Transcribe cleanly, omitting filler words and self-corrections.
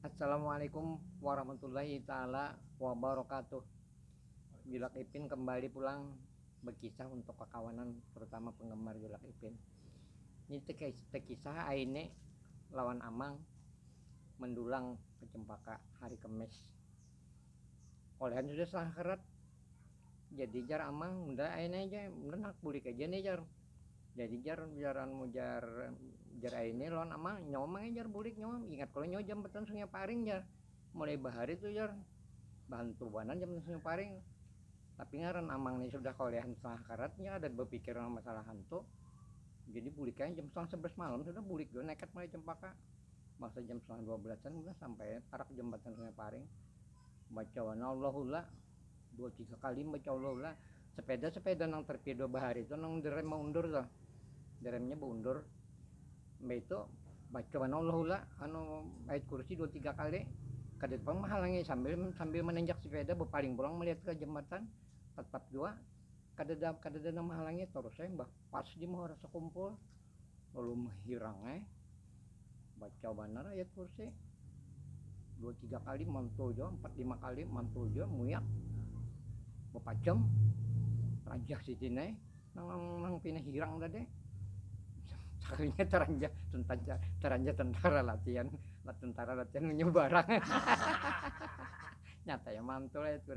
Assalamualaikum warahmatullahi taala wabarakatuh. Julak Ipin kembali pulang berkisah untuk kekawanan terutama penggemar Julak Ipin. Ini tekisah aine lawan Amang mendulang ke Cempaka hari Kemis. Olehan sudah setengah kerat. Jadi jar Amang udah aine aja, udah nak bulik aja nih jar. Jadi jaran mujar jar aine lawan Amang nyomang jar bulik nyom. Ingat kalau nyo jam beton sungai paring jar. Mulai bahari tuh jar. Bahan tubanan jam sungai paring. Tapi ngaran Amang nih sudah kolehan setengah karatnya ada berpikir masalah hantu. Jadi buliknya jam setengah 11 malam sudah bulik gue nekat mulai Cempaka. Masa jam setengah 12an udah sampai parak jembatan sungai paring. Baca Allahullah 2-3 kali baca Allahullah. Sepeda nang terpido bahari itu nang derem mundur tuh. Deremnya mundur. Mbak itu baca Allahullah anu ayat kursi 2-3 kali. Kadet pang menghalangi sambil menanjak sepeda berpaling pulang melihat ke jembatan tetap dua kadeda menghalangi terus saya mbah pas di mau rasa kumpul lalu menghirang baca benar ayat kursi 2-3 kali mantul jo 4-5 kali mantul jo muyak bepacem rajah si tine nang pindah hirang dah deh sekalinya teranja tentara latihan nyebarang nyata ya mantul ayat kursi